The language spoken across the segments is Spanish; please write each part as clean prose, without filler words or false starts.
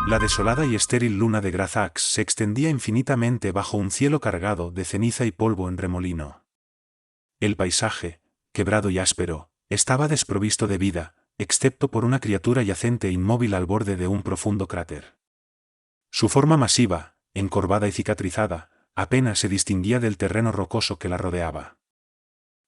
La desolada y estéril luna de Grazax se extendía infinitamente bajo un cielo cargado de ceniza y polvo en remolino. El paisaje, quebrado y áspero, estaba desprovisto de vida, excepto por una criatura yacente inmóvil al borde de un profundo cráter. Su forma masiva, encorvada y cicatrizada, apenas se distinguía del terreno rocoso que la rodeaba.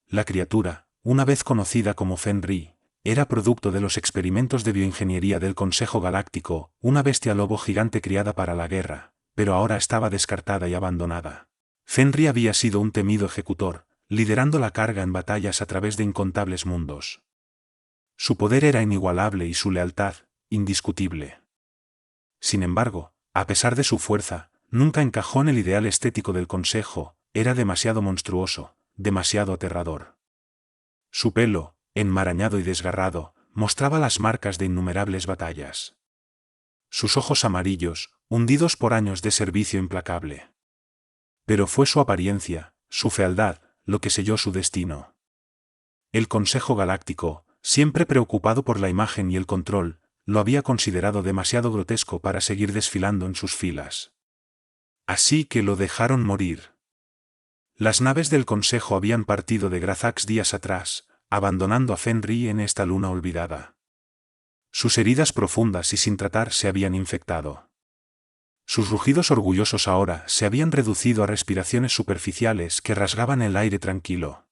La criatura, una vez conocida como Fenrir, era producto de los experimentos de bioingeniería del Consejo Galáctico, una bestia lobo gigante criada para la guerra, pero ahora estaba descartada y abandonada. Fenrir había sido un temido ejecutor, liderando la carga en batallas a través de incontables mundos. Su poder era inigualable y su lealtad, indiscutible. Sin embargo, a pesar de su fuerza, nunca encajó en el ideal estético del Consejo, era demasiado monstruoso, demasiado aterrador. Su pelo, enmarañado y desgarrado, mostraba las marcas de innumerables batallas. Sus ojos amarillos, hundidos por años de servicio implacable. Pero fue su apariencia, su fealdad, lo que selló su destino. El Consejo Galáctico, siempre preocupado por la imagen y el control, lo había considerado demasiado grotesco para seguir desfilando en sus filas. Así que lo dejaron morir. Las naves del Consejo habían partido de Grazax días atrás, abandonando a Fenrir en esta luna olvidada. Sus heridas profundas y sin tratar se habían infectado. Sus rugidos orgullosos ahora se habían reducido a respiraciones superficiales que rasgaban el aire tranquilo.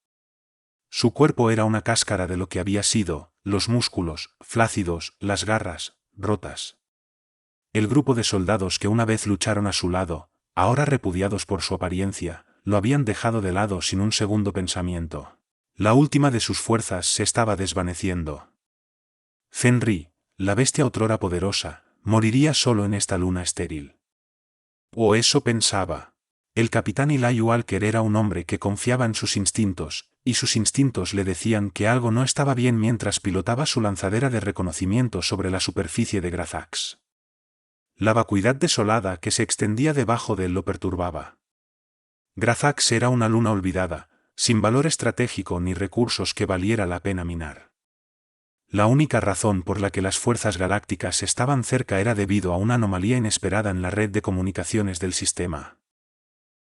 Su cuerpo era una cáscara de lo que había sido, los músculos, flácidos, las garras, rotas. El grupo de soldados que una vez lucharon a su lado, ahora repudiados por su apariencia, lo habían dejado de lado sin un segundo pensamiento. La última de sus fuerzas se estaba desvaneciendo. Fenrir, la bestia otrora poderosa, moriría solo en esta luna estéril. O eso pensaba. El capitán Eli Walker era un hombre que confiaba en sus instintos, y sus instintos le decían que algo no estaba bien mientras pilotaba su lanzadera de reconocimiento sobre la superficie de Grazax. La vacuidad desolada que se extendía debajo de él lo perturbaba. Grazax era una luna olvidada, sin valor estratégico ni recursos que valiera la pena minar. La única razón por la que las fuerzas galácticas estaban cerca era debido a una anomalía inesperada en la red de comunicaciones del sistema.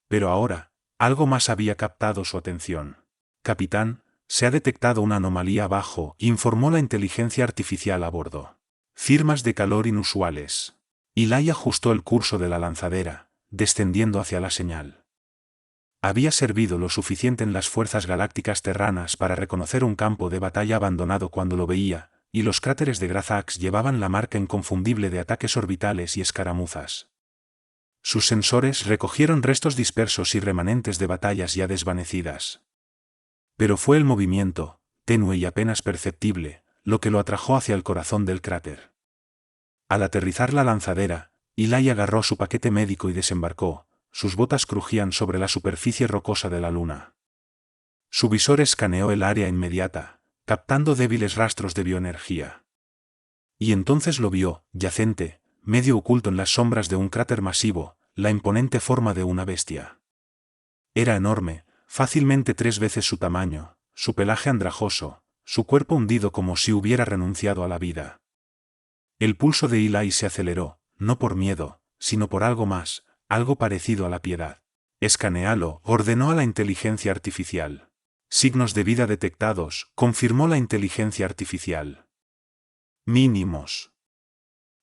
Pero ahora, algo más había captado su atención. Capitán, se ha detectado una anomalía abajo, informó la inteligencia artificial a bordo. Firmas de calor inusuales. Eli ajustó el curso de la lanzadera, descendiendo hacia la señal. Había servido lo suficiente en las fuerzas galácticas terranas para reconocer un campo de batalla abandonado cuando lo veía, y los cráteres de Grazax llevaban la marca inconfundible de ataques orbitales y escaramuzas. Sus sensores recogieron restos dispersos y remanentes de batallas ya desvanecidas. Pero fue el movimiento, tenue y apenas perceptible, lo que lo atrajo hacia el corazón del cráter. Al aterrizar la lanzadera, Eli agarró su paquete médico y desembarcó. Sus botas crujían sobre la superficie rocosa de la luna. Su visor escaneó el área inmediata, captando débiles rastros de bioenergía. Y entonces lo vio, yacente, medio oculto en las sombras de un cráter masivo, la imponente forma de una bestia. Era enorme, fácilmente 3 veces su tamaño, su pelaje andrajoso, su cuerpo hundido como si hubiera renunciado a la vida. El pulso de Eli se aceleró, no por miedo, sino por algo más, algo parecido a la piedad. Escanéalo, ordenó a la inteligencia artificial. Signos de vida detectados, confirmó la inteligencia artificial. Mínimos.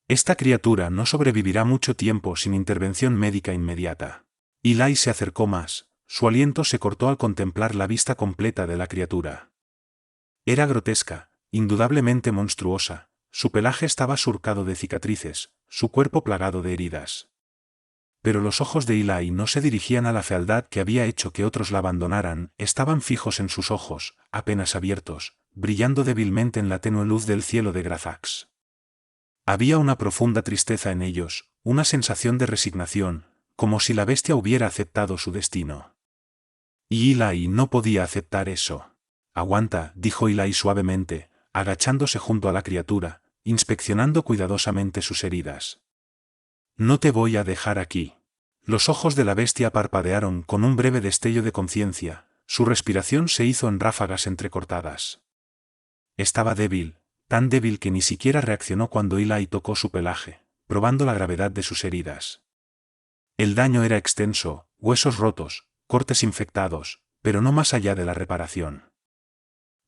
Esta criatura no sobrevivirá mucho tiempo sin intervención médica inmediata. Eli se acercó más, su aliento se cortó al contemplar la vista completa de la criatura. Era grotesca, indudablemente monstruosa, su pelaje estaba surcado de cicatrices, su cuerpo plagado de heridas. Pero los ojos de Eli no se dirigían a la fealdad que había hecho que otros la abandonaran, estaban fijos en sus ojos, apenas abiertos, brillando débilmente en la tenue luz del cielo de Grazax. Había una profunda tristeza en ellos, una sensación de resignación, como si la bestia hubiera aceptado su destino. Y Eli no podía aceptar eso. Aguanta, dijo Eli suavemente, agachándose junto a la criatura, inspeccionando cuidadosamente sus heridas. No te voy a dejar aquí. Los ojos de la bestia parpadearon con un breve destello de conciencia, su respiración se hizo en ráfagas entrecortadas. Estaba débil, tan débil que ni siquiera reaccionó cuando Eli tocó su pelaje, probando la gravedad de sus heridas. El daño era extenso, huesos rotos, cortes infectados, pero no más allá de la reparación.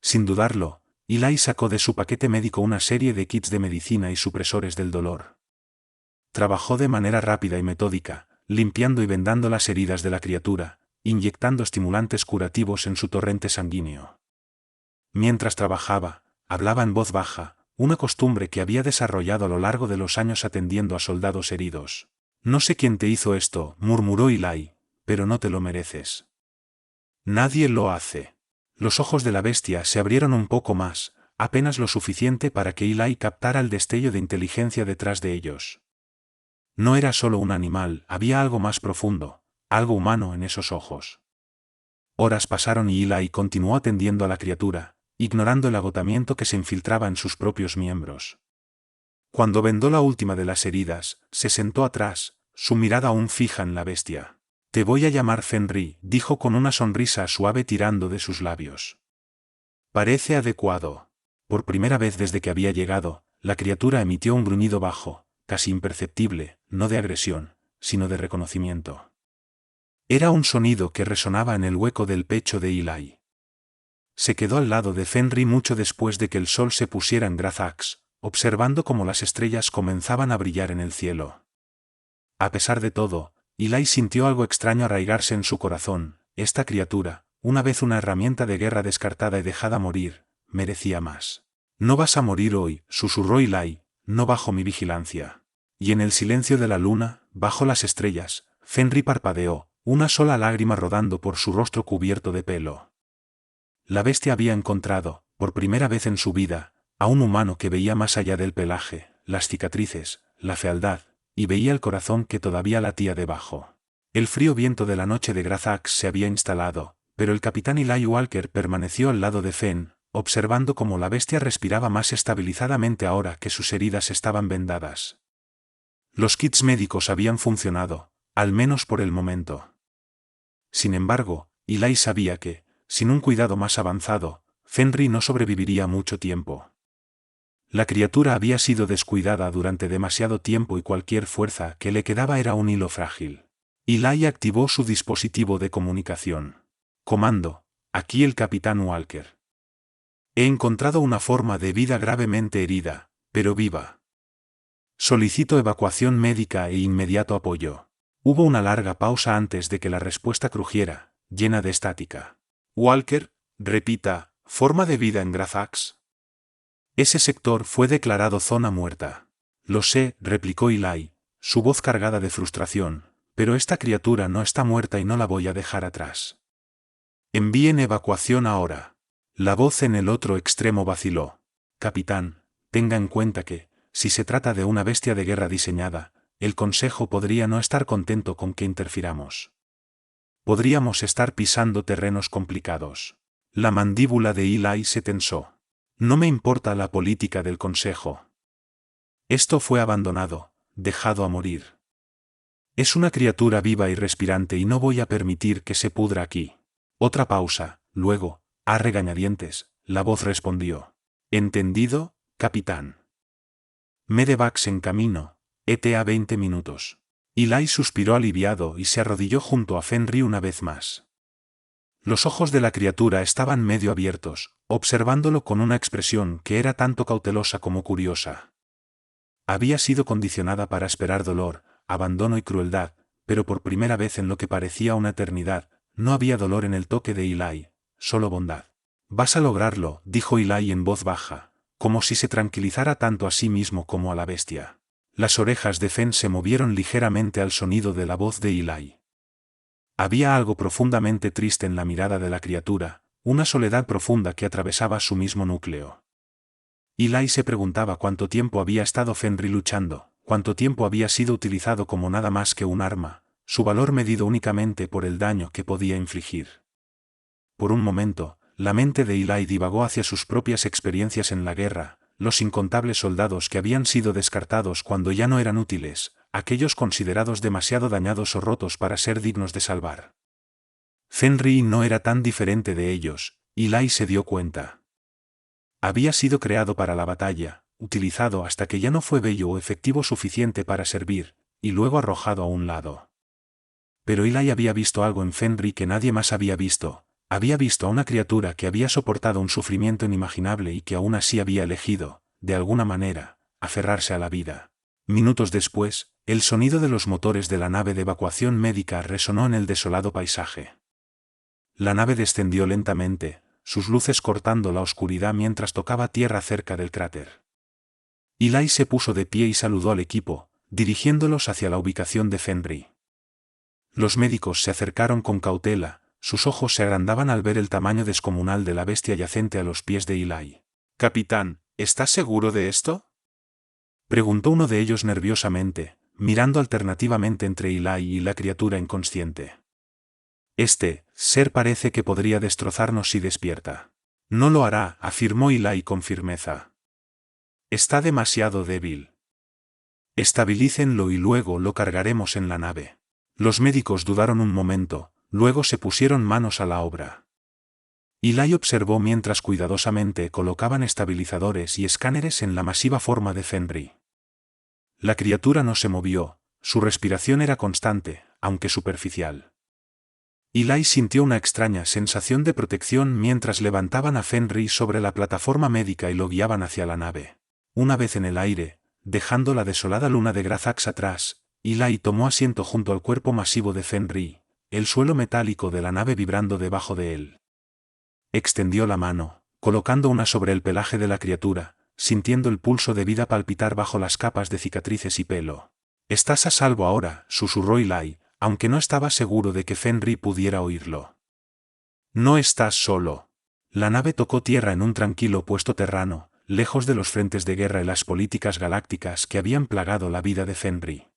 Sin dudarlo, Eli sacó de su paquete médico una serie de kits de medicina y supresores del dolor. Trabajó de manera rápida y metódica, limpiando y vendando las heridas de la criatura, inyectando estimulantes curativos en su torrente sanguíneo. Mientras trabajaba, hablaba en voz baja, una costumbre que había desarrollado a lo largo de los años atendiendo a soldados heridos. «No sé quién te hizo esto», murmuró Eli, «pero no te lo mereces». «Nadie lo hace». Los ojos de la bestia se abrieron un poco más, apenas lo suficiente para que Eli captara el destello de inteligencia detrás de ellos. No era solo un animal, había algo más profundo, algo humano en esos ojos. Horas pasaron y Eli continuó atendiendo a la criatura, ignorando el agotamiento que se infiltraba en sus propios miembros. Cuando vendó la última de las heridas, se sentó atrás, su mirada aún fija en la bestia. «Te voy a llamar Fenrir», dijo con una sonrisa suave tirando de sus labios. «Parece adecuado». Por primera vez desde que había llegado, la criatura emitió un gruñido bajo, casi imperceptible, no de agresión, sino de reconocimiento. Era un sonido que resonaba en el hueco del pecho de Eli. Se quedó al lado de Fenrir mucho después de que el sol se pusiera en Grazax, observando cómo las estrellas comenzaban a brillar en el cielo. A pesar de todo, Eli sintió algo extraño arraigarse en su corazón. Esta criatura, una vez una herramienta de guerra descartada y dejada morir, merecía más. «No vas a morir hoy», susurró Eli, «no bajo mi vigilancia». Y en el silencio de la luna, bajo las estrellas, Fenrir parpadeó, una sola lágrima rodando por su rostro cubierto de pelo. La bestia había encontrado, por primera vez en su vida, a un humano que veía más allá del pelaje, las cicatrices, la fealdad, y veía el corazón que todavía latía debajo. El frío viento de la noche de Grazax se había instalado, pero el capitán Eli Walker permaneció al lado de Fen, observando cómo la bestia respiraba más estabilizadamente ahora que sus heridas estaban vendadas. Los kits médicos habían funcionado, al menos por el momento. Sin embargo, Eli sabía que, sin un cuidado más avanzado, Fenrir no sobreviviría mucho tiempo. La criatura había sido descuidada durante demasiado tiempo y cualquier fuerza que le quedaba era un hilo frágil. Eli activó su dispositivo de comunicación. «Comando, aquí el capitán Walker. He encontrado una forma de vida gravemente herida, pero viva. Solicito evacuación médica e inmediato apoyo». Hubo una larga pausa antes de que la respuesta crujiera, llena de estática. «Walker, repita, ¿forma de vida en Grazax?» «Ese sector fue declarado zona muerta». «Lo sé», replicó Eli, su voz cargada de frustración, «pero esta criatura no está muerta y no la voy a dejar atrás. Envíen evacuación ahora». La voz en el otro extremo vaciló. «Capitán, tenga en cuenta que, si se trata de una bestia de guerra diseñada, el Consejo podría no estar contento con que interfiramos. Podríamos estar pisando terrenos complicados». La mandíbula de Eli se tensó. «No me importa la política del Consejo. Esto fue abandonado, dejado a morir. Es una criatura viva y respirante y no voy a permitir que se pudra aquí». Otra pausa, luego, a regañadientes, la voz respondió. «¿Entendido, capitán? Medevacs en camino, ETA 20 minutos». Eli suspiró aliviado y se arrodilló junto a Fenrir una vez más. Los ojos de la criatura estaban medio abiertos, observándolo con una expresión que era tanto cautelosa como curiosa. Había sido condicionada para esperar dolor, abandono y crueldad, pero por primera vez en lo que parecía una eternidad, no había dolor en el toque de Eli, solo bondad. «Vas a lograrlo», dijo Eli en voz baja, como si se tranquilizara tanto a sí mismo como a la bestia. Las orejas de Fen se movieron ligeramente al sonido de la voz de Eli. Había algo profundamente triste en la mirada de la criatura, una soledad profunda que atravesaba su mismo núcleo. Eli se preguntaba cuánto tiempo había estado Fenrir luchando, cuánto tiempo había sido utilizado como nada más que un arma, su valor medido únicamente por el daño que podía infligir. Por un momento, la mente de Eli divagó hacia sus propias experiencias en la guerra, los incontables soldados que habían sido descartados cuando ya no eran útiles, aquellos considerados demasiado dañados o rotos para ser dignos de salvar. Fenrir no era tan diferente de ellos, Eli se dio cuenta. Había sido creado para la batalla, utilizado hasta que ya no fue bello o efectivo suficiente para servir, y luego arrojado a un lado. Pero Eli había visto algo en Fenrir que nadie más había visto. Había visto a una criatura que había soportado un sufrimiento inimaginable y que aún así había elegido, de alguna manera, aferrarse a la vida. Minutos después, el sonido de los motores de la nave de evacuación médica resonó en el desolado paisaje. La nave descendió lentamente, sus luces cortando la oscuridad mientras tocaba tierra cerca del cráter. Eli se puso de pie y saludó al equipo, dirigiéndolos hacia la ubicación de Fenrir. Los médicos se acercaron con cautela, sus ojos se agrandaban al ver el tamaño descomunal de la bestia yacente a los pies de Eli. «Capitán, ¿estás seguro de esto?», preguntó uno de ellos nerviosamente, mirando alternativamente entre Eli y la criatura inconsciente. «Este ser parece que podría destrozarnos si despierta». «No lo hará», afirmó Eli con firmeza. «Está demasiado débil. Estabilícenlo y luego lo cargaremos en la nave». Los médicos dudaron un momento, luego se pusieron manos a la obra. Eli observó mientras cuidadosamente colocaban estabilizadores y escáneres en la masiva forma de Fenrir. La criatura no se movió, su respiración era constante, aunque superficial. Eli sintió una extraña sensación de protección mientras levantaban a Fenrir sobre la plataforma médica y lo guiaban hacia la nave. Una vez en el aire, dejando la desolada luna de Grazax atrás, Eli tomó asiento junto al cuerpo masivo de Fenrir, el suelo metálico de la nave vibrando debajo de él. Extendió la mano, colocando una sobre el pelaje de la criatura, sintiendo el pulso de vida palpitar bajo las capas de cicatrices y pelo. «Estás a salvo ahora», susurró Eli, aunque no estaba seguro de que Fenrir pudiera oírlo. «No estás solo». La nave tocó tierra en un tranquilo puesto terrano, lejos de los frentes de guerra y las políticas galácticas que habían plagado la vida de Fenrir.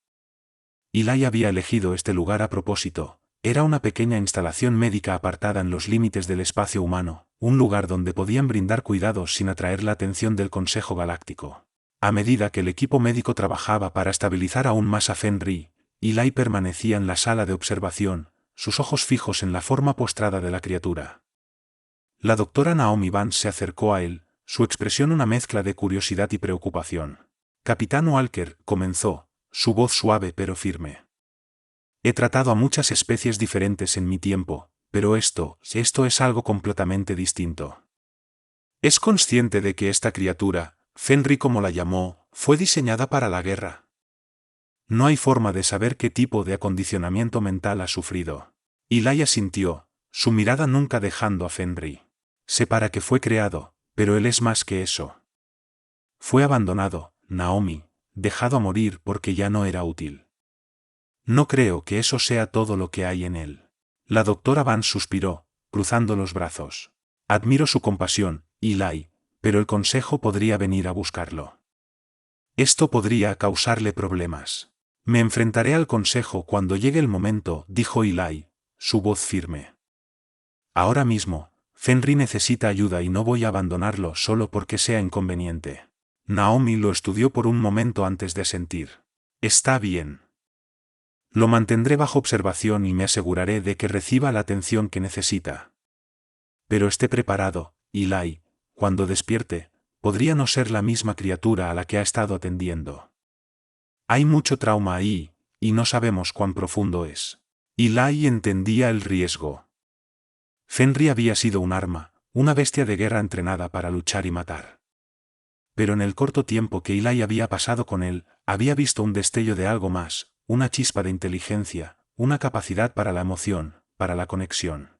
Eli había elegido este lugar a propósito. Era una pequeña instalación médica apartada en los límites del espacio humano, un lugar donde podían brindar cuidados sin atraer la atención del Consejo Galáctico. A medida que el equipo médico trabajaba para estabilizar aún más a Fenrir, Eli permanecía en la sala de observación, sus ojos fijos en la forma postrada de la criatura. La doctora Naomi Vance se acercó a él, su expresión una mezcla de curiosidad y preocupación. «Capitán Walker», comenzó, su voz suave pero firme. «He tratado a muchas especies diferentes en mi tiempo, pero esto es algo completamente distinto. ¿Es consciente de que esta criatura, Fenrir como la llamó, fue diseñada para la guerra? No hay forma de saber qué tipo de acondicionamiento mental ha sufrido». Eli asintió, su mirada nunca dejando a Fenrir. «Sé para qué fue creado, pero él es más que eso. Fue abandonado, Naomi, dejado a morir porque ya no era útil. No creo que eso sea todo lo que hay en él». La doctora Vance suspiró, cruzando los brazos. «Admiro su compasión, Eli, pero el consejo podría venir a buscarlo. Esto podría causarle problemas». «Me enfrentaré al consejo cuando llegue el momento», dijo Eli, su voz firme. «Ahora mismo, Fenrir necesita ayuda y no voy a abandonarlo solo porque sea inconveniente». Naomi lo estudió por un momento antes de asentir. «Está bien. Lo mantendré bajo observación y me aseguraré de que reciba la atención que necesita. Pero esté preparado, Eli, cuando despierte, podría no ser la misma criatura a la que ha estado atendiendo. Hay mucho trauma ahí, y no sabemos cuán profundo es». Eli entendía el riesgo. Fenrir había sido un arma, una bestia de guerra entrenada para luchar y matar. Pero en el corto tiempo que Eli había pasado con él, había visto un destello de algo más, una chispa de inteligencia, una capacidad para la emoción, para la conexión.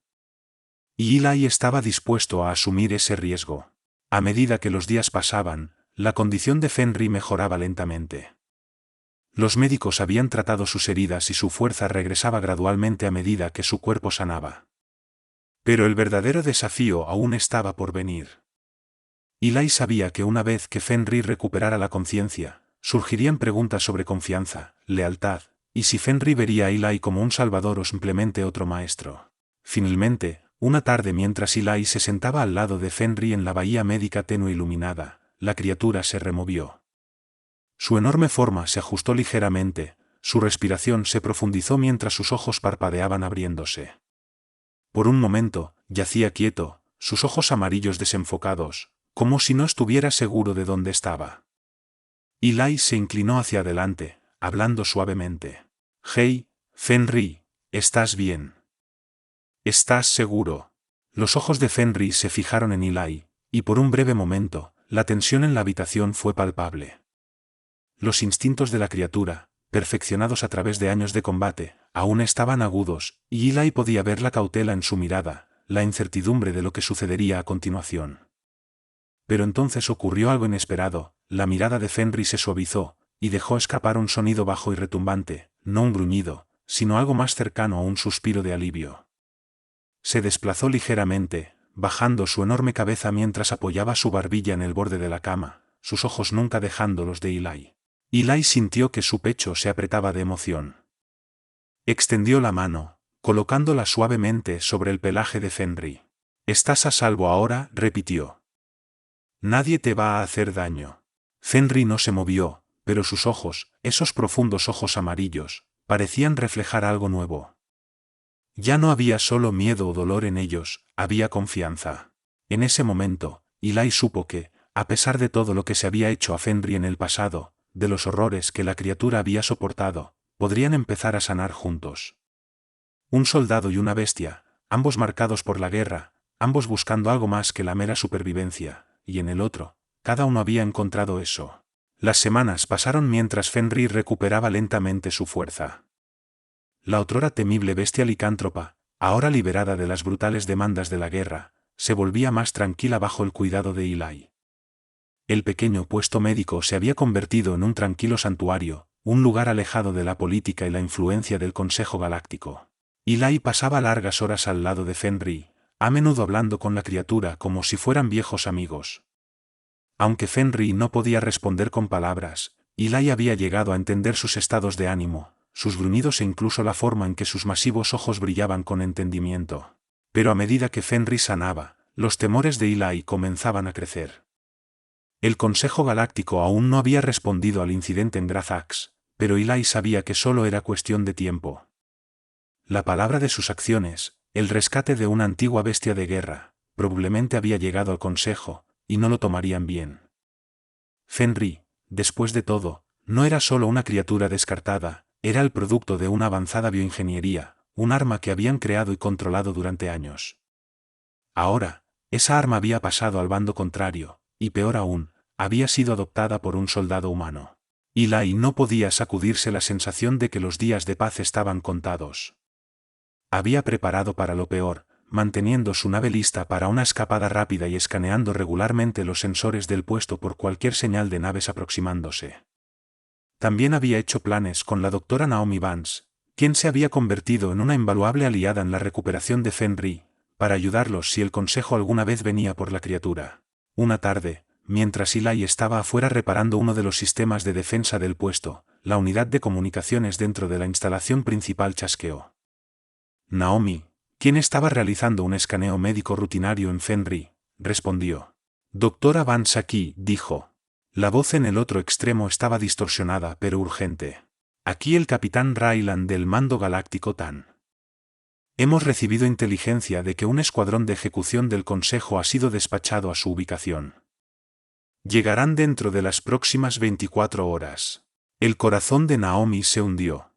Y Eli estaba dispuesto a asumir ese riesgo. A medida que los días pasaban, la condición de Fenrir mejoraba lentamente. Los médicos habían tratado sus heridas y su fuerza regresaba gradualmente a medida que su cuerpo sanaba. Pero el verdadero desafío aún estaba por venir. Eli sabía que una vez que Fenrir recuperara la conciencia, surgirían preguntas sobre confianza, lealtad, y si Fenrir vería a Eli como un salvador o simplemente otro maestro. Finalmente, una tarde mientras Eli se sentaba al lado de Fenrir en la bahía médica tenue iluminada, la criatura se removió. Su enorme forma se ajustó ligeramente, su respiración se profundizó mientras sus ojos parpadeaban abriéndose. Por un momento, yacía quieto, sus ojos amarillos desenfocados, como si no estuviera seguro de dónde estaba. Eli se inclinó hacia adelante, hablando suavemente. «Hey, Fenrir, ¿estás bien? ¿Estás seguro?» Los ojos de Fenrir se fijaron en Eli, y por un breve momento, la tensión en la habitación fue palpable. Los instintos de la criatura, perfeccionados a través de años de combate, aún estaban agudos, y Eli podía ver la cautela en su mirada, la incertidumbre de lo que sucedería a continuación. Pero entonces ocurrió algo inesperado, la mirada de Fenrir se suavizó, y dejó escapar un sonido bajo y retumbante, no un gruñido, sino algo más cercano a un suspiro de alivio. Se desplazó ligeramente, bajando su enorme cabeza mientras apoyaba su barbilla en el borde de la cama, sus ojos nunca dejando los de Eli. Eli sintió que su pecho se apretaba de emoción. Extendió la mano, colocándola suavemente sobre el pelaje de Fenrir. «Estás a salvo ahora», repitió. «Nadie te va a hacer daño». Fenrir no se movió, pero sus ojos, esos profundos ojos amarillos, parecían reflejar algo nuevo. Ya no había solo miedo o dolor en ellos, había confianza. En ese momento, Eli supo que, a pesar de todo lo que se había hecho a Fenrir en el pasado, de los horrores que la criatura había soportado, podrían empezar a sanar juntos. Un soldado y una bestia, ambos marcados por la guerra, ambos buscando algo más que la mera supervivencia, y en el otro, cada uno había encontrado eso. Las semanas pasaron mientras Fenrir recuperaba lentamente su fuerza. La otrora temible bestia licántropa, ahora liberada de las brutales demandas de la guerra, se volvía más tranquila bajo el cuidado de Eli. El pequeño puesto médico se había convertido en un tranquilo santuario, un lugar alejado de la política y la influencia del Consejo Galáctico. Eli pasaba largas horas al lado de Fenrir, a menudo hablando con la criatura como si fueran viejos amigos. Aunque Fenrir no podía responder con palabras, Eli había llegado a entender sus estados de ánimo, sus gruñidos e incluso la forma en que sus masivos ojos brillaban con entendimiento. Pero a medida que Fenrir sanaba, los temores de Eli comenzaban a crecer. El Consejo Galáctico aún no había respondido al incidente en Grazax, pero Eli sabía que solo era cuestión de tiempo. La palabra de sus acciones, el rescate de una antigua bestia de guerra, probablemente había llegado al Consejo, y no lo tomarían bien. Fenrir, después de todo, no era solo una criatura descartada, era el producto de una avanzada bioingeniería, un arma que habían creado y controlado durante años. Ahora, esa arma había pasado al bando contrario, y peor aún, había sido adoptada por un soldado humano. Eli no podía sacudirse la sensación de que los días de paz estaban contados. Había preparado para lo peor, manteniendo su nave lista para una escapada rápida y escaneando regularmente los sensores del puesto por cualquier señal de naves aproximándose. También había hecho planes con la doctora Naomi Vance, quien se había convertido en una invaluable aliada en la recuperación de Fenrir, para ayudarlos si el Consejo alguna vez venía por la criatura. Una tarde, mientras Eli estaba afuera reparando uno de los sistemas de defensa del puesto, la unidad de comunicaciones dentro de la instalación principal chasqueó. Naomi, quien estaba realizando un escaneo médico rutinario en Fenrir, respondió. «Doctora Vance aquí», dijo. La voz en el otro extremo estaba distorsionada pero urgente. «Aquí el capitán Ryland del Mando Galáctico TAN. Hemos recibido inteligencia de que un escuadrón de ejecución del Consejo ha sido despachado a su ubicación. Llegarán dentro de las próximas 24 horas. El corazón de Naomi se hundió.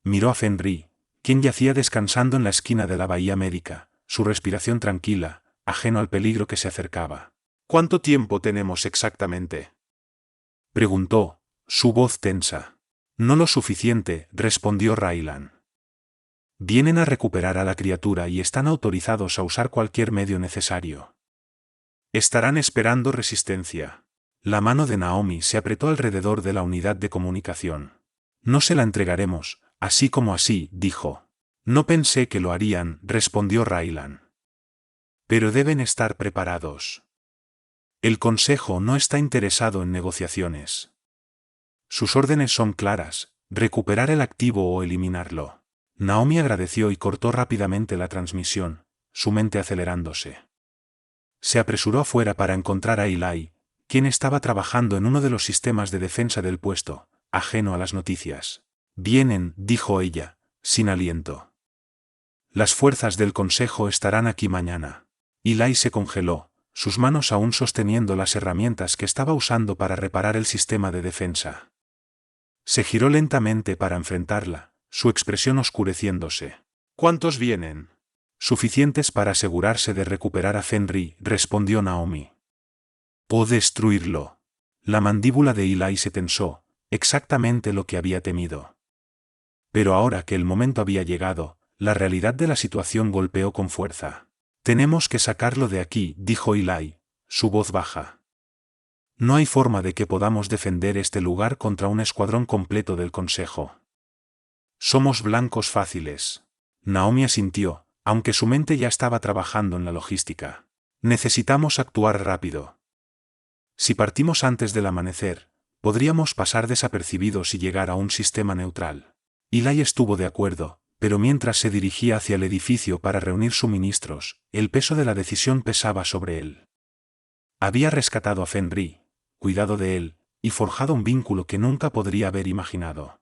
Miró a Fenrir, quien yacía descansando en la esquina de la bahía médica, su respiración tranquila, ajeno al peligro que se acercaba. «¿Cuánto tiempo tenemos exactamente?», preguntó, su voz tensa. «No lo suficiente», respondió Ryland. «Vienen a recuperar a la criatura y están autorizados a usar cualquier medio necesario. Estarán esperando resistencia». La mano de Naomi se apretó alrededor de la unidad de comunicación. «No se la entregaremos, así como así», dijo. «No pensé que lo harían», respondió Ryland. «Pero deben estar preparados. El Consejo no está interesado en negociaciones. Sus órdenes son claras, recuperar el activo o eliminarlo». Naomi agradeció y cortó rápidamente la transmisión, su mente acelerándose. Se apresuró afuera para encontrar a Eli, quien estaba trabajando en uno de los sistemas de defensa del puesto, ajeno a las noticias. «Vienen», dijo ella, sin aliento. «Las fuerzas del Consejo estarán aquí mañana». Eli se congeló, sus manos aún sosteniendo las herramientas que estaba usando para reparar el sistema de defensa. Se giró lentamente para enfrentarla, su expresión oscureciéndose. ¿Cuántos vienen? Suficientes para asegurarse de recuperar a Fenrir, respondió Naomi. ¿O destruirlo? La mandíbula de Eli se tensó, exactamente lo que había temido. Pero ahora que el momento había llegado, la realidad de la situación golpeó con fuerza. Tenemos que sacarlo de aquí, dijo Eli, su voz baja. No hay forma de que podamos defender este lugar contra un escuadrón completo del Consejo. Somos blancos fáciles. Naomi asintió, aunque su mente ya estaba trabajando en la logística. Necesitamos actuar rápido. Si partimos antes del amanecer, podríamos pasar desapercibidos y llegar a un sistema neutral. Eli estuvo de acuerdo, pero mientras se dirigía hacia el edificio para reunir suministros, el peso de la decisión pesaba sobre él. Había rescatado a Fenrir, cuidado de él, y forjado un vínculo que nunca podría haber imaginado.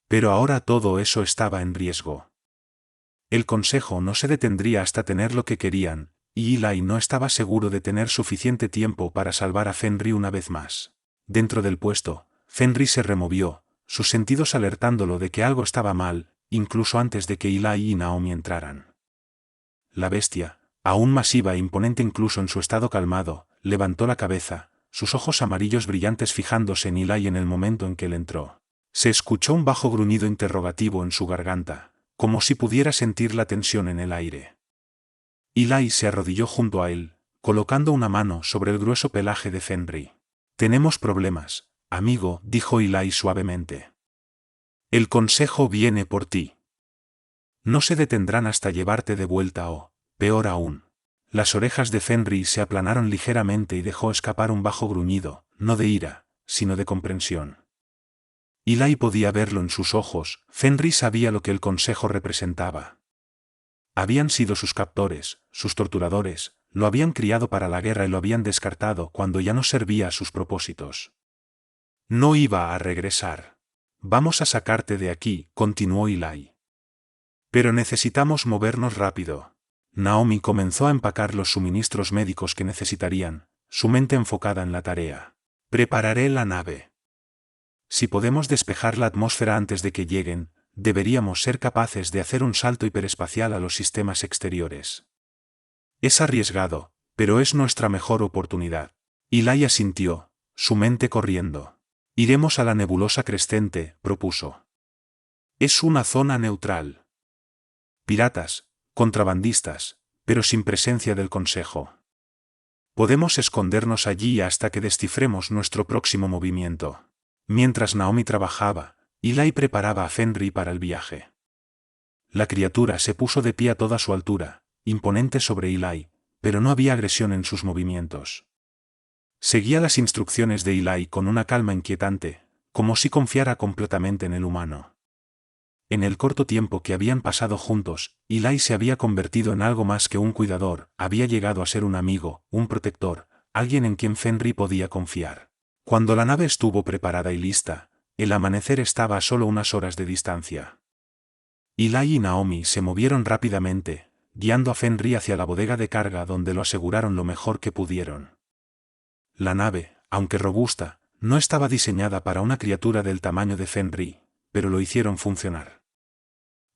Pero ahora todo eso estaba en riesgo. El consejo no se detendría hasta tener lo que querían, y Eli no estaba seguro de tener suficiente tiempo para salvar a Fenrir una vez más. Dentro del puesto, Fenrir se removió, sus sentidos alertándolo de que algo estaba mal, incluso antes de que Eli y Naomi entraran. La bestia, aún masiva e imponente incluso en su estado calmado, levantó la cabeza, sus ojos amarillos brillantes fijándose en Eli en el momento en que él entró. Se escuchó un bajo gruñido interrogativo en su garganta, como si pudiera sentir la tensión en el aire. Eli se arrodilló junto a él, colocando una mano sobre el grueso pelaje de Fenrir. Tenemos problemas, amigo, dijo Eli suavemente. El consejo viene por ti. No se detendrán hasta llevarte de vuelta o, peor aún. Las orejas de Fenrir se aplanaron ligeramente y dejó escapar un bajo gruñido, no de ira, sino de comprensión. Eli podía verlo en sus ojos, Fenrir sabía lo que el consejo representaba. Habían sido sus captores, sus torturadores, lo habían criado para la guerra y lo habían descartado cuando ya no servía a sus propósitos. No iba a regresar. Vamos a sacarte de aquí, continuó Eli. Pero necesitamos movernos rápido. Naomi comenzó a empacar los suministros médicos que necesitarían, su mente enfocada en la tarea. Prepararé la nave. Si podemos despejar la atmósfera antes de que lleguen, deberíamos ser capaces de hacer un salto hiperespacial a los sistemas exteriores. Es arriesgado, pero es nuestra mejor oportunidad. Eli asintió, su mente corriendo. Iremos a la nebulosa Crescente, propuso. Es una zona neutral. Piratas, contrabandistas, pero sin presencia del Consejo. Podemos escondernos allí hasta que descifremos nuestro próximo movimiento. Mientras Naomi trabajaba, Eli preparaba a Fenrir para el viaje. La criatura se puso de pie a toda su altura, imponente sobre Eli, pero no había agresión en sus movimientos. Seguía las instrucciones de Eli con una calma inquietante, como si confiara completamente en el humano. En el corto tiempo que habían pasado juntos, Eli se había convertido en algo más que un cuidador, había llegado a ser un amigo, un protector, alguien en quien Fenrir podía confiar. Cuando la nave estuvo preparada y lista, el amanecer estaba a solo unas horas de distancia. Eli y Naomi se movieron rápidamente, guiando a Fenrir hacia la bodega de carga donde lo aseguraron lo mejor que pudieron. La nave, aunque robusta, no estaba diseñada para una criatura del tamaño de Fenrir, pero lo hicieron funcionar.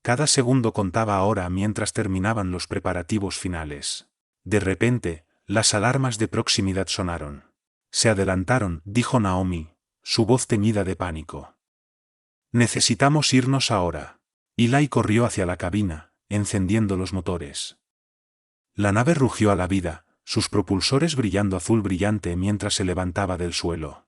Cada segundo contaba ahora mientras terminaban los preparativos finales. De repente, las alarmas de proximidad sonaron. Se adelantaron, dijo Naomi, su voz teñida de pánico. Necesitamos irnos ahora. Eli corrió hacia la cabina, encendiendo los motores. La nave rugió a la vida, sus propulsores brillando azul brillante mientras se levantaba del suelo.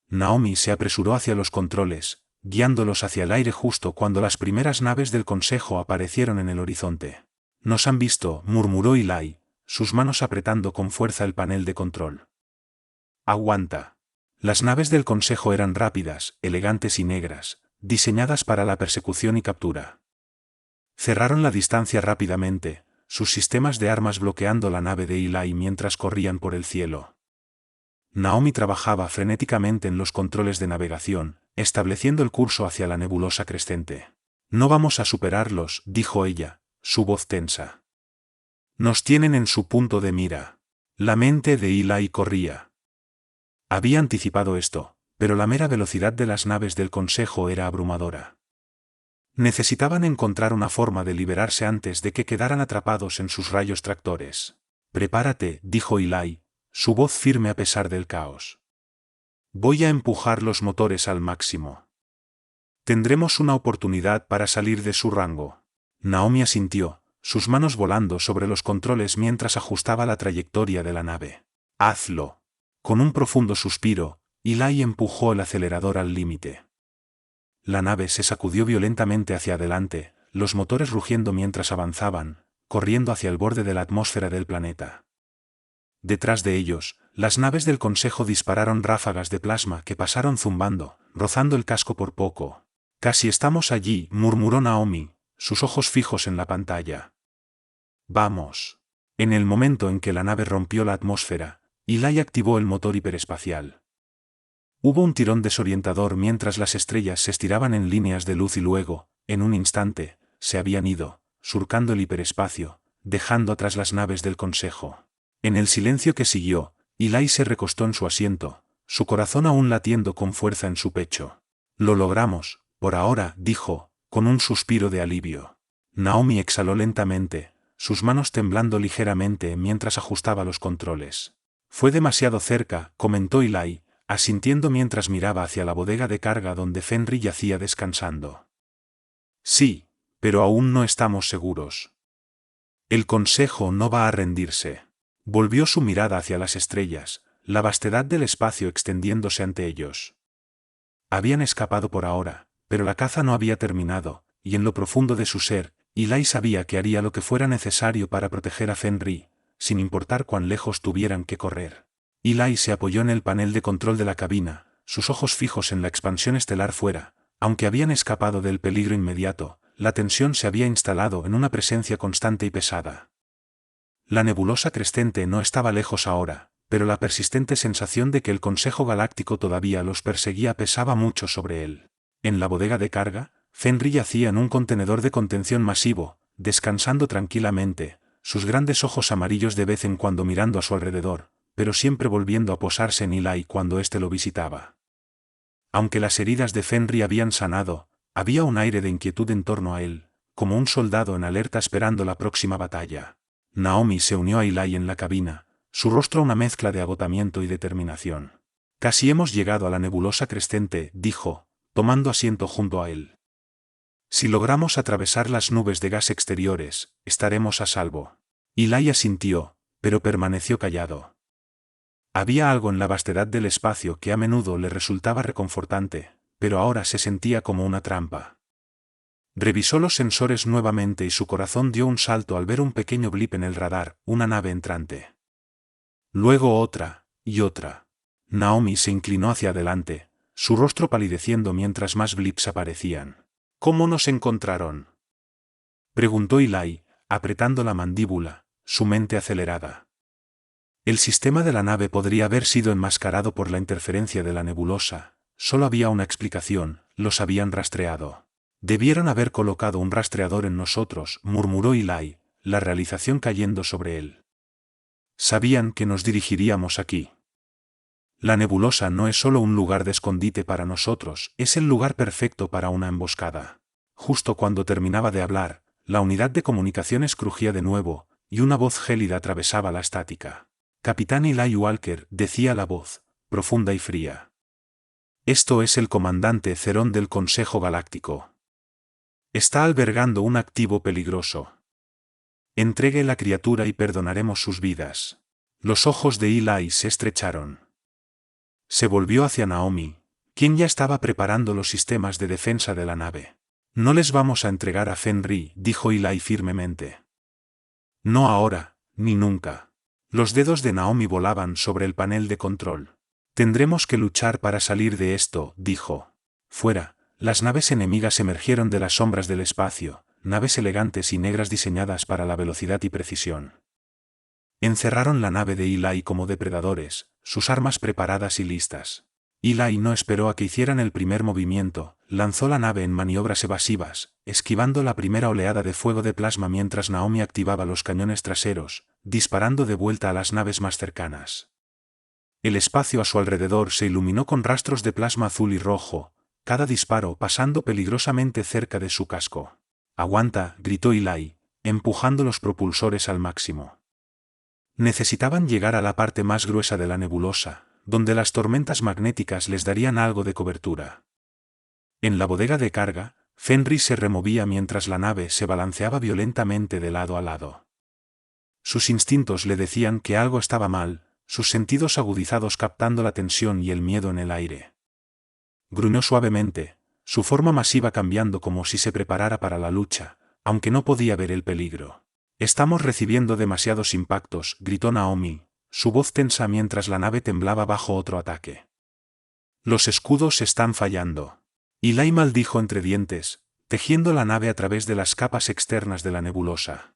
Naomi se apresuró hacia los controles, guiándolos hacia el aire justo cuando las primeras naves del Consejo aparecieron en el horizonte. Nos han visto, murmuró Eli, sus manos apretando con fuerza el panel de control. Aguanta. Las naves del Consejo eran rápidas, elegantes y negras, diseñadas para la persecución y captura. Cerraron la distancia rápidamente, sus sistemas de armas bloqueando la nave de Eli mientras corrían por el cielo. Naomi trabajaba frenéticamente en los controles de navegación, estableciendo el curso hacia la nebulosa Crescente. No vamos a superarlos, dijo ella, su voz tensa. Nos tienen en su punto de mira. La mente de Eli corría. Había anticipado esto, pero la mera velocidad de las naves del Consejo era abrumadora. Necesitaban encontrar una forma de liberarse antes de que quedaran atrapados en sus rayos tractores. «Prepárate», dijo Eli, su voz firme a pesar del caos. «Voy a empujar los motores al máximo. Tendremos una oportunidad para salir de su rango». Naomi asintió, sus manos volando sobre los controles mientras ajustaba la trayectoria de la nave. «Hazlo». Con un profundo suspiro, Eli empujó el acelerador al límite. La nave se sacudió violentamente hacia adelante, los motores rugiendo mientras avanzaban, corriendo hacia el borde de la atmósfera del planeta. Detrás de ellos, las naves del Consejo dispararon ráfagas de plasma que pasaron zumbando, rozando el casco por poco. «Casi estamos allí», murmuró Naomi, sus ojos fijos en la pantalla. «Vamos». En el momento en que la nave rompió la atmósfera, Eli activó el motor hiperespacial. Hubo un tirón desorientador mientras las estrellas se estiraban en líneas de luz y luego, en un instante, se habían ido, surcando el hiperespacio, dejando atrás las naves del Consejo. En el silencio que siguió, Eli se recostó en su asiento, su corazón aún latiendo con fuerza en su pecho. «Lo logramos, por ahora», dijo, con un suspiro de alivio. Naomi exhaló lentamente, sus manos temblando ligeramente mientras ajustaba los controles. «Fue demasiado cerca», comentó Eli, asintiendo mientras miraba hacia la bodega de carga donde Fenry yacía descansando. «Sí, pero aún no estamos seguros. El Consejo no va a rendirse». Volvió su mirada hacia las estrellas, la vastedad del espacio extendiéndose ante ellos. Habían escapado por ahora, pero la caza no había terminado, y en lo profundo de su ser, Eli sabía que haría lo que fuera necesario para proteger a Fenry, sin importar cuán lejos tuvieran que correr. Eli se apoyó en el panel de control de la cabina, sus ojos fijos en la expansión estelar fuera. Aunque habían escapado del peligro inmediato, la tensión se había instalado en una presencia constante y pesada. La nebulosa creciente no estaba lejos ahora, pero la persistente sensación de que el Consejo Galáctico todavía los perseguía pesaba mucho sobre él. En la bodega de carga, Fenry yacía en un contenedor de contención masivo, descansando tranquilamente, sus grandes ojos amarillos de vez en cuando mirando a su alrededor, pero siempre volviendo a posarse en Eli cuando éste lo visitaba. Aunque las heridas de Fenry habían sanado, había un aire de inquietud en torno a él, como un soldado en alerta esperando la próxima batalla. Naomi se unió a Eli en la cabina, su rostro una mezcla de agotamiento y determinación. «Casi hemos llegado a la nebulosa creciente», dijo, tomando asiento junto a él. «Si logramos atravesar las nubes de gas exteriores, estaremos a salvo». Eli asintió, pero permaneció callado. Había algo en la vastedad del espacio que a menudo le resultaba reconfortante, pero ahora se sentía como una trampa. Revisó los sensores nuevamente y su corazón dio un salto al ver un pequeño blip en el radar, una nave entrante. Luego otra, y otra. Naomi se inclinó hacia adelante, su rostro palideciendo mientras más blips aparecían. «¿Cómo nos encontraron?», preguntó Eli, apretando la mandíbula, su mente acelerada. El sistema de la nave podría haber sido enmascarado por la interferencia de la nebulosa. Solo había una explicación: los habían rastreado. «Debieron haber colocado un rastreador en nosotros», murmuró Eli, la realización cayendo sobre él. «Sabían que nos dirigiríamos aquí. La nebulosa no es solo un lugar de escondite para nosotros, es el lugar perfecto para una emboscada». Justo cuando terminaba de hablar, la unidad de comunicaciones crujía de nuevo, y una voz gélida atravesaba la estática. «Capitán Eli Walker», decía la voz, profunda y fría. «Esto es el comandante Cerón del Consejo Galáctico. Está albergando un activo peligroso. Entregue la criatura y perdonaremos sus vidas». Los ojos de Eli se estrecharon. Se volvió hacia Naomi, quien ya estaba preparando los sistemas de defensa de la nave. «No les vamos a entregar a Fenry», dijo Eli firmemente. «No ahora, ni nunca». Los dedos de Naomi volaban sobre el panel de control. «Tendremos que luchar para salir de esto», dijo. Fuera, las naves enemigas emergieron de las sombras del espacio, naves elegantes y negras diseñadas para la velocidad y precisión. Encerraron la nave de Eli como depredadores, sus armas preparadas y listas. Eli no esperó a que hicieran el primer movimiento, lanzó la nave en maniobras evasivas, esquivando la primera oleada de fuego de plasma mientras Naomi activaba los cañones traseros, disparando de vuelta a las naves más cercanas. El espacio a su alrededor se iluminó con rastros de plasma azul y rojo, cada disparo pasando peligrosamente cerca de su casco. «Aguanta», gritó Eli, empujando los propulsores al máximo. Necesitaban llegar a la parte más gruesa de la nebulosa, donde las tormentas magnéticas les darían algo de cobertura. En la bodega de carga, Fenris se removía mientras la nave se balanceaba violentamente de lado a lado. Sus instintos le decían que algo estaba mal, sus sentidos agudizados captando la tensión y el miedo en el aire. Gruñó suavemente, su forma masiva cambiando como si se preparara para la lucha, aunque no podía ver el peligro. «Estamos recibiendo demasiados impactos», gritó Naomi, su voz tensa mientras la nave temblaba bajo otro ataque. «Los escudos están fallando». Eli maldijo entre dientes, tejiendo la nave a través de las capas externas de la nebulosa.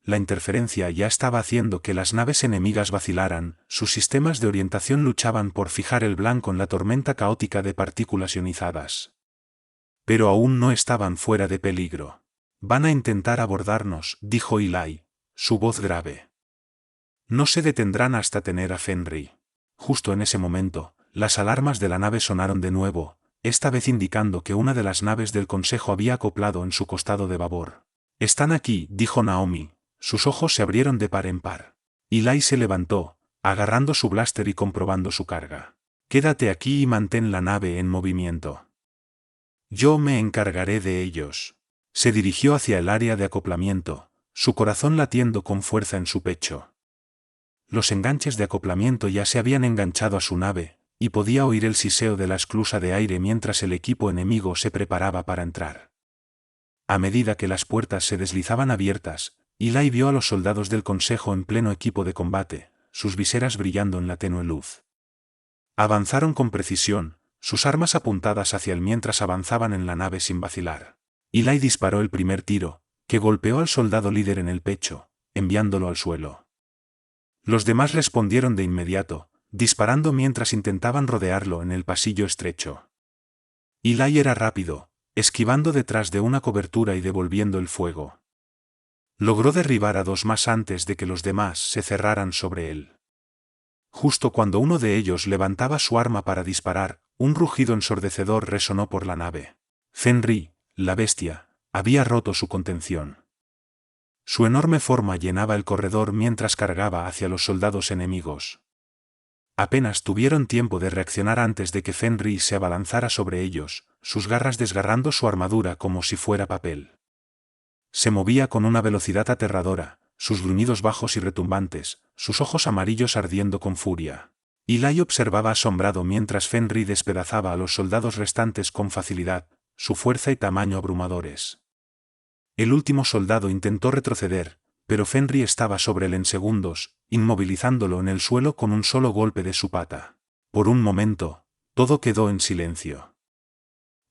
La interferencia ya estaba haciendo que las naves enemigas vacilaran, sus sistemas de orientación luchaban por fijar el blanco en la tormenta caótica de partículas ionizadas. Pero aún no estaban fuera de peligro. «Van a intentar abordarnos», dijo Eli, su voz grave. «No se detendrán hasta tener a Fenris». Justo en ese momento, las alarmas de la nave sonaron de nuevo, esta vez indicando que una de las naves del Consejo había acoplado en su costado de babor. «Están aquí», dijo Naomi, sus ojos se abrieron de par en par. Eli se levantó, agarrando su blaster y comprobando su carga. «Quédate aquí y mantén la nave en movimiento. Yo me encargaré de ellos». Se dirigió hacia el área de acoplamiento, su corazón latiendo con fuerza en su pecho. Los enganches de acoplamiento ya se habían enganchado a su nave, y podía oír el siseo de la esclusa de aire mientras el equipo enemigo se preparaba para entrar. A medida que las puertas se deslizaban abiertas, Eli vio a los soldados del Consejo en pleno equipo de combate, sus viseras brillando en la tenue luz. Avanzaron con precisión, sus armas apuntadas hacia él mientras avanzaban en la nave sin vacilar. Eli disparó el primer tiro, que golpeó al soldado líder en el pecho, enviándolo al suelo. Los demás respondieron de inmediato, disparando mientras intentaban rodearlo en el pasillo estrecho. Eli era rápido, esquivando detrás de una cobertura y devolviendo el fuego. Logró derribar a dos más antes de que los demás se cerraran sobre él. Justo cuando uno de ellos levantaba su arma para disparar, un rugido ensordecedor resonó por la nave. Fenris, la bestia, había roto su contención. Su enorme forma llenaba el corredor mientras cargaba hacia los soldados enemigos. Apenas tuvieron tiempo de reaccionar antes de que Fenris se abalanzara sobre ellos, sus garras desgarrando su armadura como si fuera papel. Se movía con una velocidad aterradora, sus gruñidos bajos y retumbantes, sus ojos amarillos ardiendo con furia. Eli observaba asombrado mientras Fenris despedazaba a los soldados restantes con facilidad, su fuerza y tamaño abrumadores. El último soldado intentó retroceder, pero Fenris estaba sobre él en segundos, inmovilizándolo en el suelo con un solo golpe de su pata. Por un momento, todo quedó en silencio.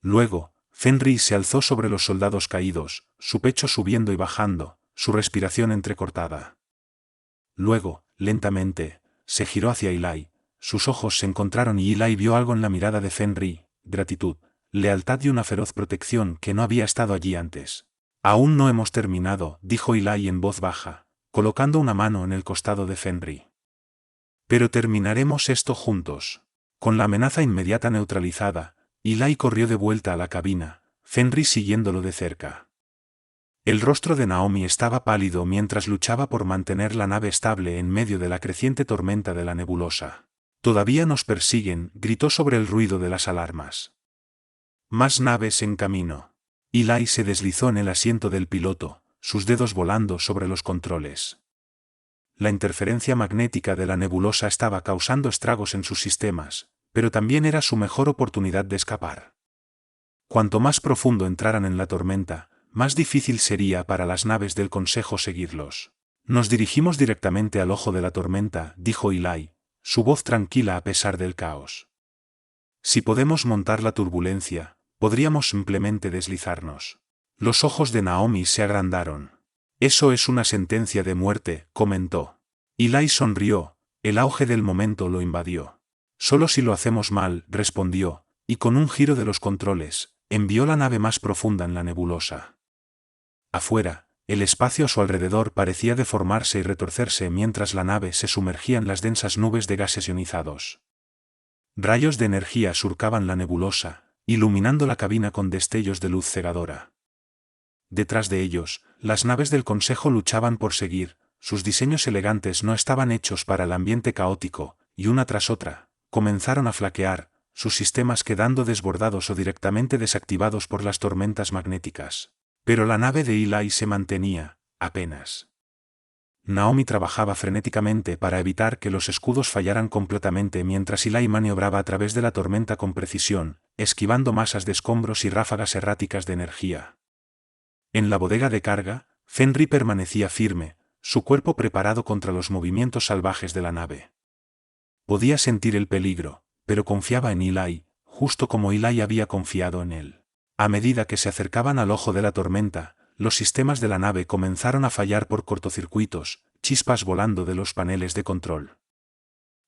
Luego, Fenris se alzó sobre los soldados caídos, su pecho subiendo y bajando, su respiración entrecortada. Luego, lentamente, se giró hacia Eli, sus ojos se encontraron y Eli vio algo en la mirada de Fenris, gratitud, lealtad y una feroz protección que no había estado allí antes. «Aún no hemos terminado», dijo Eli en voz baja, colocando una mano en el costado de Fenris. «Pero terminaremos esto juntos». Con la amenaza inmediata neutralizada, Eli corrió de vuelta a la cabina, Fenris siguiéndolo de cerca. El rostro de Naomi estaba pálido mientras luchaba por mantener la nave estable en medio de la creciente tormenta de la nebulosa. «Todavía nos persiguen», gritó sobre el ruido de las alarmas. «Más naves en camino». Eli se deslizó en el asiento del piloto, sus dedos volando sobre los controles. La interferencia magnética de la nebulosa estaba causando estragos en sus sistemas, pero también era su mejor oportunidad de escapar. Cuanto más profundo entraran en la tormenta, más difícil sería para las naves del Consejo seguirlos. «Nos dirigimos directamente al ojo de la tormenta», dijo Eli, su voz tranquila a pesar del caos. «Si podemos montar la turbulencia, podríamos simplemente deslizarnos». Los ojos de Naomi se agrandaron. «Eso es una sentencia de muerte», comentó. Eli sonrió, el auge del momento lo invadió. Solo si lo hacemos mal, respondió, y con un giro de los controles, envió la nave más profunda en la nebulosa. Afuera, el espacio a su alrededor parecía deformarse y retorcerse mientras la nave se sumergía en las densas nubes de gases ionizados. Rayos de energía surcaban la nebulosa, iluminando la cabina con destellos de luz cegadora. Detrás de ellos, las naves del Consejo luchaban por seguir, sus diseños elegantes no estaban hechos para el ambiente caótico, y una tras otra, comenzaron a flaquear, sus sistemas quedando desbordados o directamente desactivados por las tormentas magnéticas. Pero la nave de Eli se mantenía, apenas. Naomi trabajaba frenéticamente para evitar que los escudos fallaran completamente mientras Eli maniobraba a través de la tormenta con precisión, esquivando masas de escombros y ráfagas erráticas de energía. En la bodega de carga, Fenrir permanecía firme, su cuerpo preparado contra los movimientos salvajes de la nave. Podía sentir el peligro, pero confiaba en Eli, justo como Eli había confiado en él. A medida que se acercaban al ojo de la tormenta, los sistemas de la nave comenzaron a fallar por cortocircuitos, chispas volando de los paneles de control.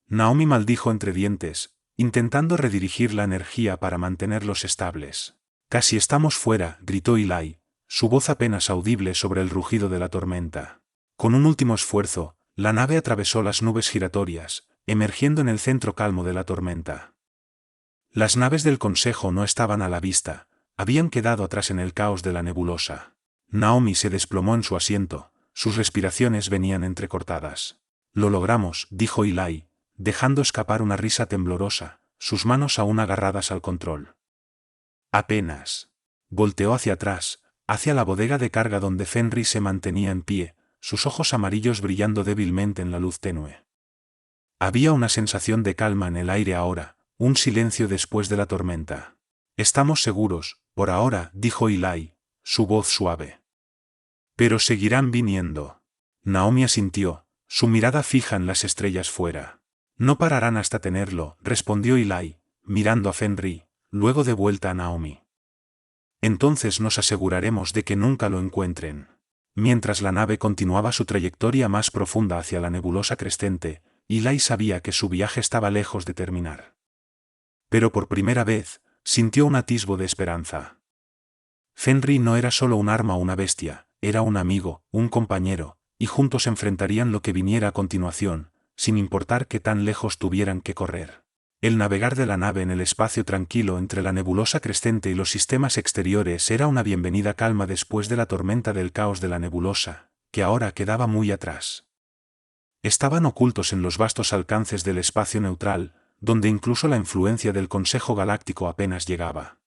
Naomi maldijo entre dientes, intentando redirigir la energía para mantenerlos estables. «Casi estamos fuera», gritó Eli, su voz apenas audible sobre el rugido de la tormenta. Con un último esfuerzo, la nave atravesó las nubes giratorias, emergiendo en el centro calmo de la tormenta. Las naves del Consejo no estaban a la vista, habían quedado atrás en el caos de la nebulosa. Naomi se desplomó en su asiento, sus respiraciones venían entrecortadas. «Lo logramos», dijo Eli, dejando escapar una risa temblorosa, sus manos aún agarradas al control. Apenas. Volteó hacia atrás, hacia la bodega de carga donde Fenrir se mantenía en pie, sus ojos amarillos brillando débilmente en la luz tenue. Había una sensación de calma en el aire ahora, un silencio después de la tormenta. «Estamos seguros, por ahora», dijo Eli, su voz suave. «Pero seguirán viniendo». Naomi asintió, su mirada fija en las estrellas fuera. «No pararán hasta tenerlo», respondió Eli, mirando a Fenrir, luego de vuelta a Naomi. «Entonces nos aseguraremos de que nunca lo encuentren». Mientras la nave continuaba su trayectoria más profunda hacia la nebulosa creciente, Eli sabía que su viaje estaba lejos de terminar. Pero por primera vez, sintió un atisbo de esperanza. Fenrir no era solo un arma o una bestia, era un amigo, un compañero, y juntos enfrentarían lo que viniera a continuación, sin importar qué tan lejos tuvieran que correr. El navegar de la nave en el espacio tranquilo entre la nebulosa creciente y los sistemas exteriores era una bienvenida calma después de la tormenta del caos de la nebulosa, que ahora quedaba muy atrás. Estaban ocultos en los vastos alcances del espacio neutral, donde incluso la influencia del Consejo Galáctico apenas llegaba.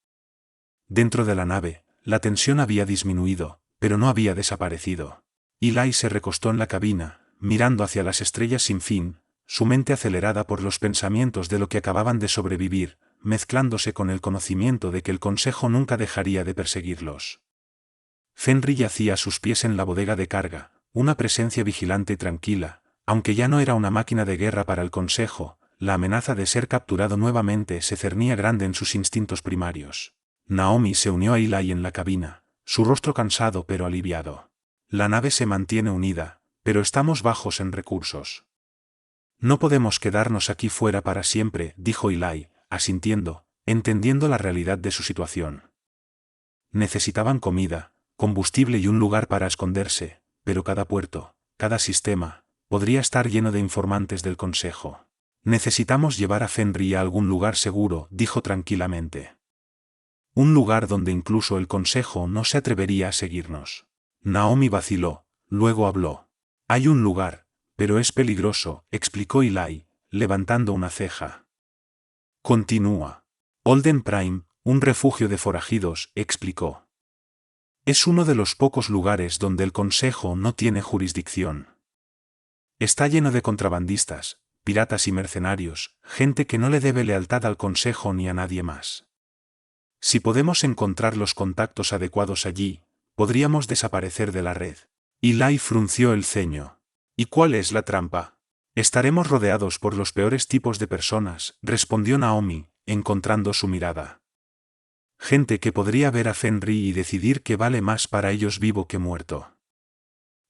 Dentro de la nave, la tensión había disminuido, pero no había desaparecido. Eli se recostó en la cabina, mirando hacia las estrellas sin fin, su mente acelerada por los pensamientos de lo que acababan de sobrevivir, mezclándose con el conocimiento de que el Consejo nunca dejaría de perseguirlos. Fenrir yacía a sus pies en la bodega de carga, una presencia vigilante y tranquila, aunque ya no era una máquina de guerra para el Consejo, la amenaza de ser capturado nuevamente se cernía grande en sus instintos primarios. Naomi se unió a Eli en la cabina, su rostro cansado pero aliviado. «La nave se mantiene unida, pero estamos bajos en recursos. No podemos quedarnos aquí fuera para siempre», dijo Eli, asintiendo, entendiendo la realidad de su situación. Necesitaban comida, combustible y un lugar para esconderse, pero cada puerto, cada sistema, podría estar lleno de informantes del Consejo. «Necesitamos llevar a Fenrir a algún lugar seguro», dijo tranquilamente. «Un lugar donde incluso el Consejo no se atrevería a seguirnos». Naomi vaciló, luego habló. «Hay un lugar, pero es peligroso», explicó Eli, levantando una ceja. «Continúa». «Olden Prime, un refugio de forajidos», explicó. «Es uno de los pocos lugares donde el Consejo no tiene jurisdicción. Está lleno de contrabandistas, piratas y mercenarios, gente que no le debe lealtad al Consejo ni a nadie más. Si podemos encontrar los contactos adecuados allí, podríamos desaparecer de la red». Eli frunció el ceño. «¿Y cuál es la trampa?» «Estaremos rodeados por los peores tipos de personas», respondió Naomi, encontrando su mirada. «Gente que podría ver a Fenrir y decidir que vale más para ellos vivo que muerto.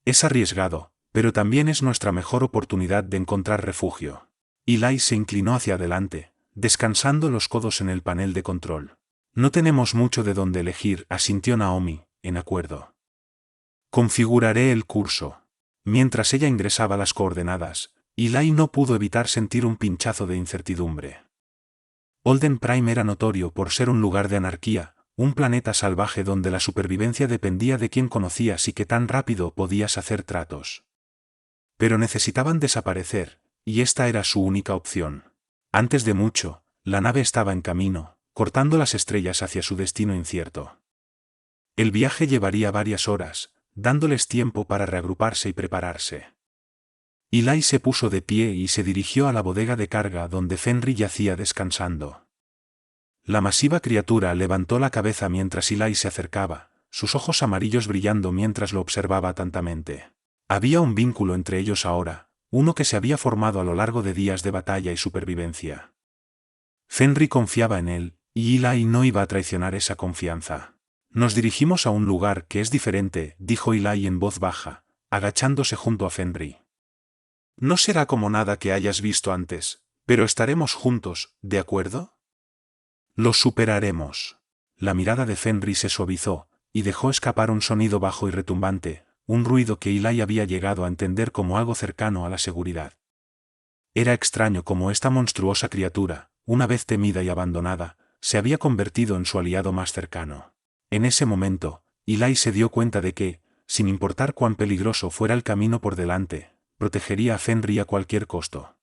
Es arriesgado, pero también es nuestra mejor oportunidad de encontrar refugio». Eli se inclinó hacia adelante, descansando los codos en el panel de control. No tenemos mucho de dónde elegir, asintió Naomi, en acuerdo. Configuraré el curso. Mientras ella ingresaba las coordenadas, Eli no pudo evitar sentir un pinchazo de incertidumbre. Olden Prime era notorio por ser un lugar de anarquía, un planeta salvaje donde la supervivencia dependía de quién conocías y qué tan rápido podías hacer tratos. Pero necesitaban desaparecer, y esta era su única opción. Antes de mucho, la nave estaba en camino, cortando las estrellas hacia su destino incierto. El viaje llevaría varias horas, dándoles tiempo para reagruparse y prepararse. Eli se puso de pie y se dirigió a la bodega de carga donde Fenry yacía descansando. La masiva criatura levantó la cabeza mientras Eli se acercaba, sus ojos amarillos brillando mientras lo observaba atentamente. Había un vínculo entre ellos ahora, uno que se había formado a lo largo de días de batalla y supervivencia. Fenry confiaba en él, y Eli no iba a traicionar esa confianza. Nos dirigimos a un lugar que es diferente, dijo Eli en voz baja, agachándose junto a Fenry. No será como nada que hayas visto antes, pero estaremos juntos, ¿de acuerdo? Lo superaremos. La mirada de Fenry se suavizó, y dejó escapar un sonido bajo y retumbante, un ruido que Eli había llegado a entender como algo cercano a la seguridad. Era extraño cómo esta monstruosa criatura, una vez temida y abandonada, se había convertido en su aliado más cercano. En ese momento, Eli se dio cuenta de que, sin importar cuán peligroso fuera el camino por delante, protegería a Fenry a cualquier costo.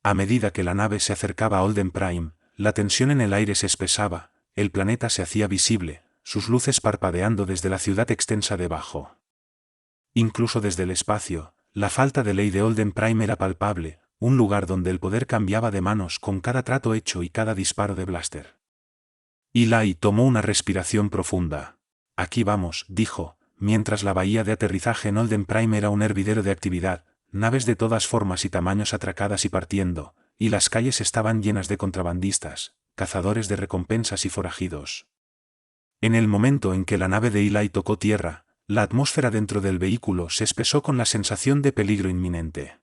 A medida que la nave se acercaba a Olden Prime, la tensión en el aire se espesaba, el planeta se hacía visible, sus luces parpadeando desde la ciudad extensa debajo. Incluso desde el espacio, la falta de ley de Olden Prime era palpable, un lugar donde el poder cambiaba de manos con cada trato hecho y cada disparo de blaster. Eli tomó una respiración profunda. Aquí vamos, dijo, mientras la bahía de aterrizaje en Olden Prime era un hervidero de actividad, naves de todas formas y tamaños atracadas y partiendo, y las calles estaban llenas de contrabandistas, cazadores de recompensas y forajidos. En el momento en que la nave de Eli tocó tierra, la atmósfera dentro del vehículo se espesó con la sensación de peligro inminente.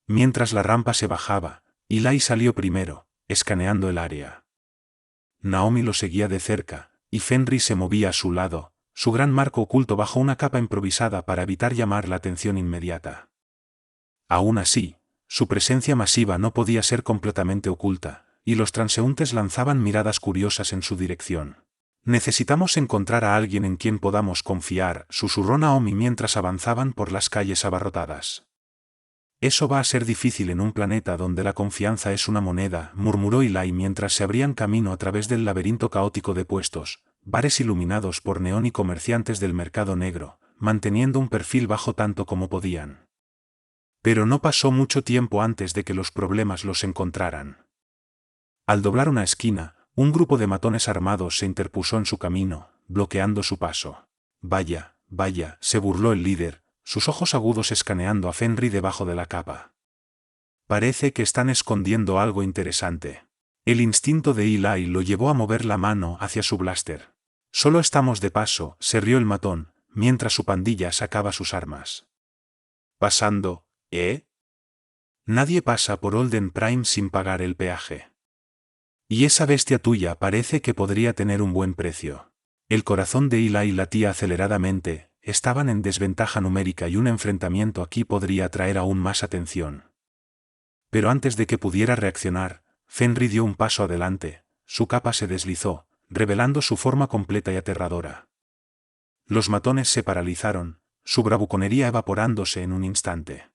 Mientras la rampa se bajaba, Eli salió primero, escaneando el área. Naomi lo seguía de cerca, y Fenry se movía a su lado, su gran marco oculto bajo una capa improvisada para evitar llamar la atención inmediata. Aún así, su presencia masiva no podía ser completamente oculta, y los transeúntes lanzaban miradas curiosas en su dirección. Necesitamos encontrar a alguien en quien podamos confiar, susurró Naomi mientras avanzaban por las calles abarrotadas. Eso va a ser difícil en un planeta donde la confianza es una moneda, murmuró Eli mientras se abrían camino a través del laberinto caótico de puestos, bares iluminados por neón y comerciantes del mercado negro, manteniendo un perfil bajo tanto como podían. Pero no pasó mucho tiempo antes de que los problemas los encontraran. Al doblar una esquina, un grupo de matones armados se interpuso en su camino, bloqueando su paso. Vaya, vaya, se burló el líder, sus ojos agudos escaneando a Fenry debajo de la capa. Parece que están escondiendo algo interesante. El instinto de Eli lo llevó a mover la mano hacia su blaster. Solo estamos de paso, se rió el matón, mientras su pandilla sacaba sus armas. Pasando, ¿eh? Nadie pasa por Olden Prime sin pagar el peaje. Y esa bestia tuya parece que podría tener un buen precio. El corazón de Eli latía aceleradamente, estaban en desventaja numérica y un enfrentamiento aquí podría atraer aún más atención. Pero antes de que pudiera reaccionar, Fenry dio un paso adelante, su capa se deslizó, revelando su forma completa y aterradora. Los matones se paralizaron, su bravuconería evaporándose en un instante.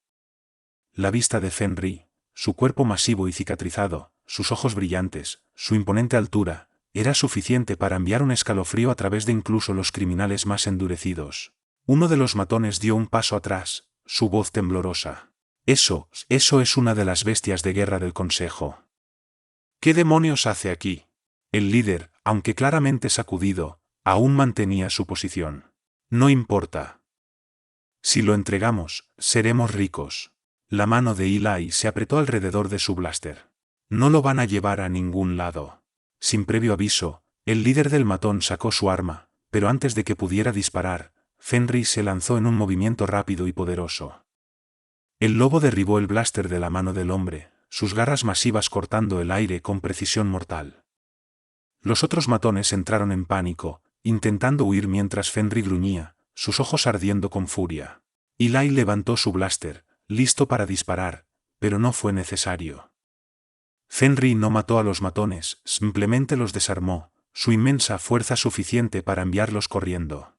La vista de Fenry, su cuerpo masivo y cicatrizado, sus ojos brillantes, su imponente altura, era suficiente para enviar un escalofrío a través de incluso los criminales más endurecidos. Uno de los matones dio un paso atrás, su voz temblorosa. Eso es una de las bestias de guerra del Consejo. ¿Qué demonios hace aquí? El líder, aunque claramente sacudido, aún mantenía su posición. No importa. Si lo entregamos, seremos ricos. La mano de Eli se apretó alrededor de su blaster. No lo van a llevar a ningún lado. Sin previo aviso, el líder del matón sacó su arma, pero antes de que pudiera disparar, Fenry se lanzó en un movimiento rápido y poderoso. El lobo derribó el blaster de la mano del hombre, sus garras masivas cortando el aire con precisión mortal. Los otros matones entraron en pánico, intentando huir mientras Fenrir gruñía, sus ojos ardiendo con furia. Eli levantó su blaster, listo para disparar, pero no fue necesario. Fenrir no mató a los matones, simplemente los desarmó, su inmensa fuerza suficiente para enviarlos corriendo.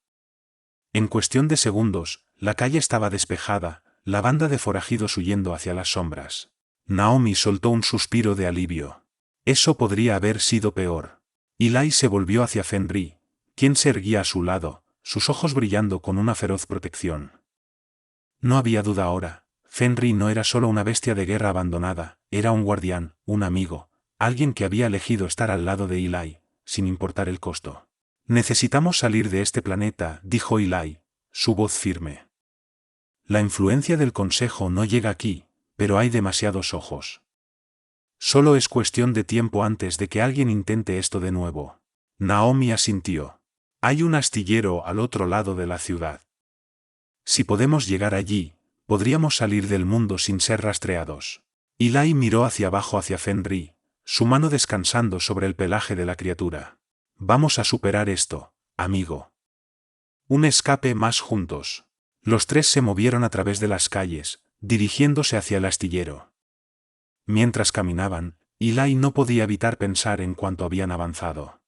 En cuestión de segundos, la calle estaba despejada, la banda de forajidos huyendo hacia las sombras. Naomi soltó un suspiro de alivio. Eso podría haber sido peor. Eli se volvió hacia Fenrir, quien se erguía a su lado, sus ojos brillando con una feroz protección. No había duda ahora, Fenrir no era solo una bestia de guerra abandonada, era un guardián, un amigo, alguien que había elegido estar al lado de Eli, sin importar el costo. Necesitamos salir de este planeta, dijo Eli, su voz firme. La influencia del Consejo no llega aquí, pero hay demasiados ojos. Solo es cuestión de tiempo antes de que alguien intente esto de nuevo. Naomi asintió. Hay un astillero al otro lado de la ciudad. Si podemos llegar allí, podríamos salir del mundo sin ser rastreados. Eli miró hacia abajo hacia Fenrir, su mano descansando sobre el pelaje de la criatura. Vamos a superar esto, amigo. Un escape más juntos. Los tres se movieron a través de las calles, dirigiéndose hacia el astillero. Mientras caminaban, Eli no podía evitar pensar en cuánto habían avanzado.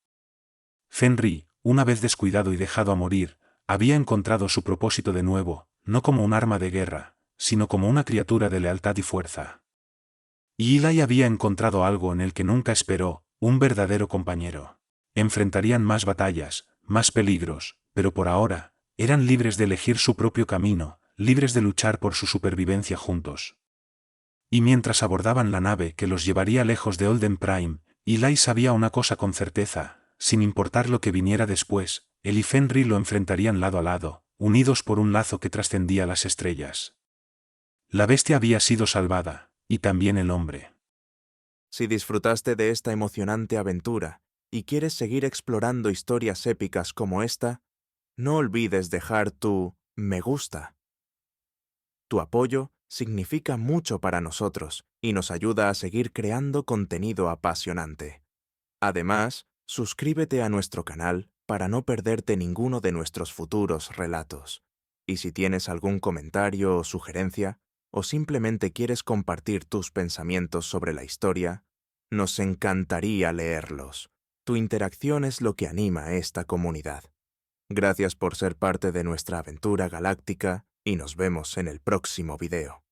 Fenrir, una vez descuidado y dejado a morir, había encontrado su propósito de nuevo, no como un arma de guerra, sino como una criatura de lealtad y fuerza. Y Eli había encontrado algo en el que nunca esperó, un verdadero compañero. Enfrentarían más batallas, más peligros, pero por ahora, eran libres de elegir su propio camino, libres de luchar por su supervivencia juntos. Y mientras abordaban la nave que los llevaría lejos de Olden Prime, Eli sabía una cosa con certeza, sin importar lo que viniera después, él y Fenrir lo enfrentarían lado a lado, unidos por un lazo que trascendía las estrellas. La bestia había sido salvada, y también el hombre. Si disfrutaste de esta emocionante aventura y quieres seguir explorando historias épicas como esta, no olvides dejar tu me gusta. Tu apoyo significa mucho para nosotros y nos ayuda a seguir creando contenido apasionante. Además, suscríbete a nuestro canal para no perderte ninguno de nuestros futuros relatos. Y si tienes algún comentario o sugerencia, o simplemente quieres compartir tus pensamientos sobre la historia, nos encantaría leerlos. Tu interacción es lo que anima a esta comunidad. Gracias por ser parte de nuestra aventura galáctica y nos vemos en el próximo video.